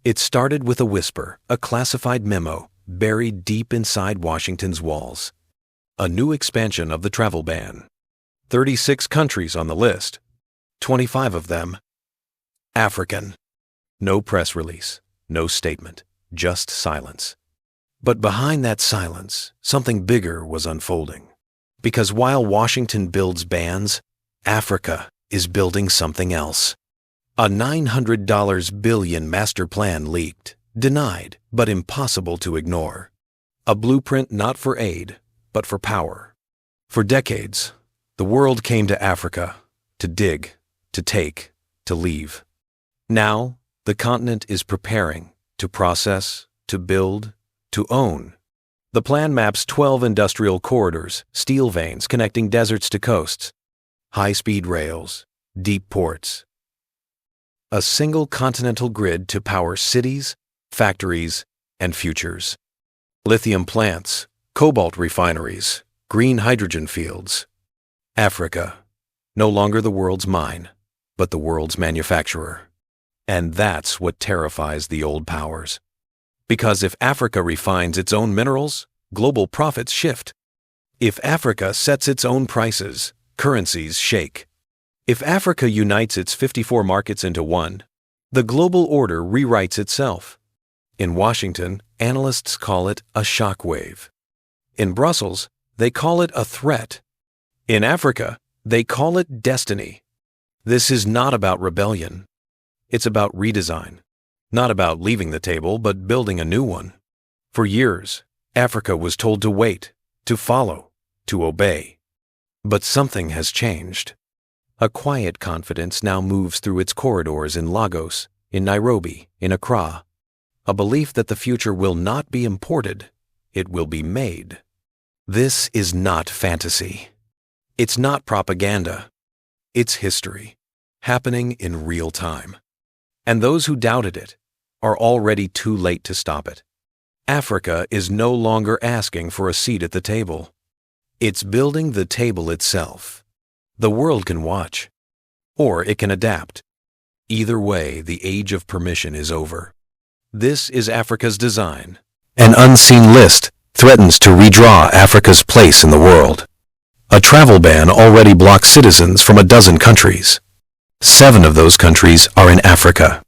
It started with a whisper, a classified memo buried deep inside Washington's walls. A new expansion of the travel ban. 36 countries on the list. 25 of them African. No press release, no statement, just silence. But behind that silence, something bigger was unfolding. Because while Washington builds bans, Africa is building something else. A $900 billion master plan leaked, denied, but impossible to ignore. A blueprint not for aid, but for power. For decades, the world came to Africa to dig, to take, to leave. Now, the continent is preparing to process, to build, to own. The plan maps 12 industrial corridors, steel veins connecting deserts to coasts, high-speed rails, deep ports. A single continental grid to power cities, factories, and futures. Lithium plants, cobalt refineries, green hydrogen fields. Africa, no longer the world's mine, but the world's manufacturer. And that's what terrifies the old powers. Because if Africa refines its own minerals, global profits shift. If Africa sets its own prices, currencies shake. If Africa unites its 54 markets into one, the global order rewrites itself. In Washington, analysts call it a shockwave. In Brussels, they call it a threat. In Africa, they call it destiny. This is not about rebellion. It's about redesign. Not about leaving the table, but building a new one. For years, Africa was told to wait, to follow, to obey. But something has changed. A quiet confidence now moves through its corridors in Lagos, in Nairobi, in Accra. A belief that the future will not be imported, it will be made. This is not fantasy. It's not propaganda. It's history, happening in real time. And those who doubted it are already too late to stop it. Africa is no longer asking for a seat at the table. It's building the table itself. The world can watch, or it can adapt. Either way, the age of permission is over. This is Africa's design. An unseen list threatens to redraw Africa's place in the world. A travel ban already blocks citizens from a dozen countries. 7 of those countries are in Africa.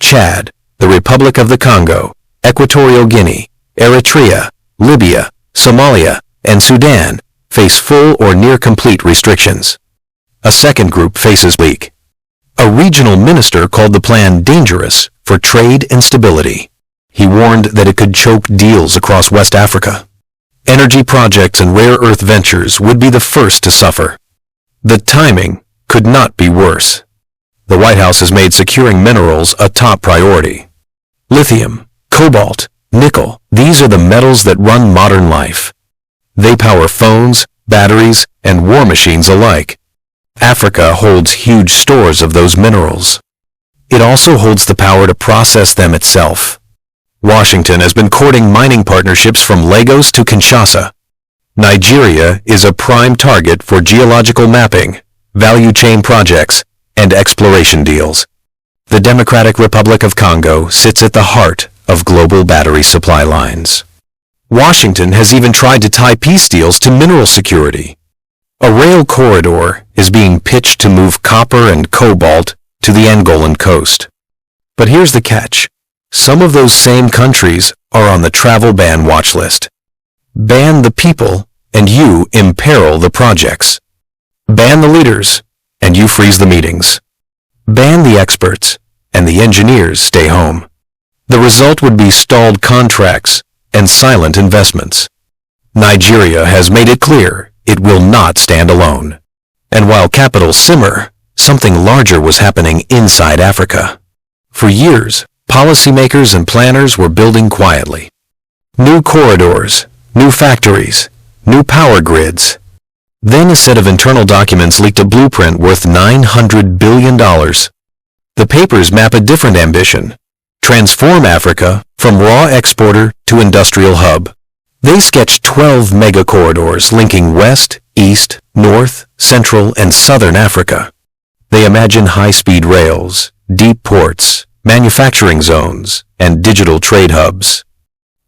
Chad, the Republic of the Congo, Equatorial Guinea, Eritrea, Libya, Somalia, and Sudan face full or near complete restrictions. A second group faces leak. A regional minister called the plan dangerous for trade and stability. He warned that it could choke deals across West Africa. Energy projects and rare earth ventures would be the first to suffer. The timing could not be worse. The White House has made securing minerals a top priority. Lithium, cobalt, nickel, these are the metals that run modern life. They power phones, batteries, and war machines alike. Africa holds huge stores of those minerals. It also holds the power to process them itself. Washington has been courting mining partnerships from Lagos to Kinshasa. Nigeria is a prime target for geological mapping, value chain projects, and exploration deals. The Democratic Republic of Congo sits at the heart of global battery supply lines. Washington has even tried to tie peace deals to mineral security. A rail corridor is being pitched to move copper and cobalt to the Angolan coast. But here's the catch. Some of those same countries are on the travel ban watch list. Ban the people, and you imperil the projects. Ban the leaders, and you freeze the meetings. Ban the experts, and the engineers stay home. The result would be stalled contracts and silent investments. Nigeria has made it clear it will not stand alone. And while capitals simmer, something larger was happening inside Africa. For years, policymakers and planners were building quietly. New corridors, new factories, new power grids. Then a set of internal documents leaked a blueprint worth $900 billion. The papers map a different ambition: transform Africa from raw exporter to industrial hub. They sketch 12 mega corridors linking West, East, North, Central, and Southern Africa. They imagine high-speed rails, deep ports, manufacturing zones, and digital trade hubs.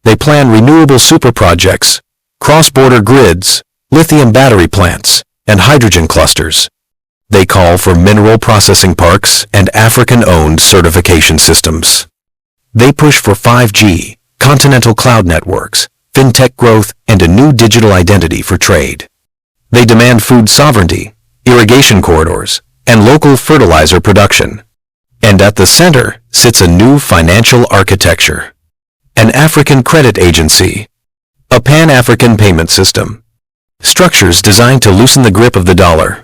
They plan renewable super projects, cross-border grids, lithium battery plants, and hydrogen clusters. They call for mineral processing parks and African-owned certification systems. They push for 5G, continental cloud networks, fintech growth, and a new digital identity for trade. They demand food sovereignty, irrigation corridors, and local fertilizer production. And at the center sits a new financial architecture. An African credit agency, a Pan-African payment system, structures designed to loosen the grip of the dollar.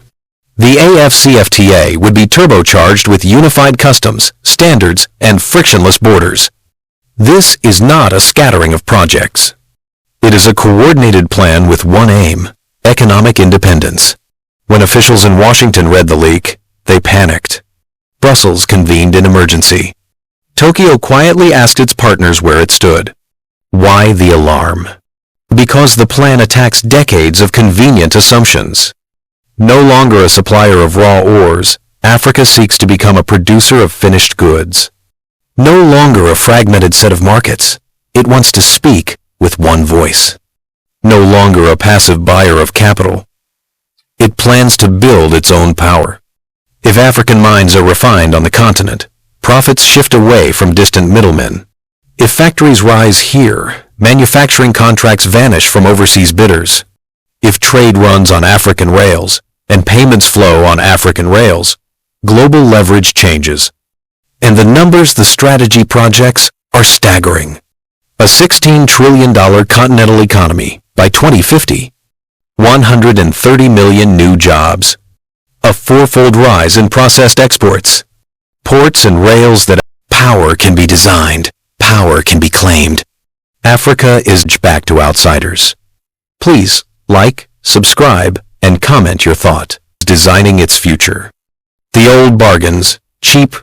The AFCFTA would be turbocharged with unified customs, standards, and frictionless borders. This is not a scattering of projects. It is a coordinated plan with one aim: economic independence. When officials in Washington read the leak, they panicked. Brussels convened in emergency. Tokyo quietly asked its partners where it stood. Why the alarm? Because the plan attacks decades of convenient assumptions. No longer a supplier of raw ores, Africa seeks to become a producer of finished goods. No longer a fragmented set of markets, it wants to speak with one voice. No longer a passive buyer of capital. It plans to build its own power. If African minds are refined on the continent, profits shift away from distant middlemen. If factories rise here, manufacturing contracts vanish from overseas bidders. If trade runs on African rails, and payments flow on African rails, global leverage changes. And the numbers the strategy projects are staggering. A $16 trillion continental economy by 2050, 130 million new jobs, a fourfold rise in processed exports, ports and rails that power can be designed, power can be claimed. Africa is back to outsiders. Please like, subscribe, and comment your thought. Designing its future. The old bargains, cheap,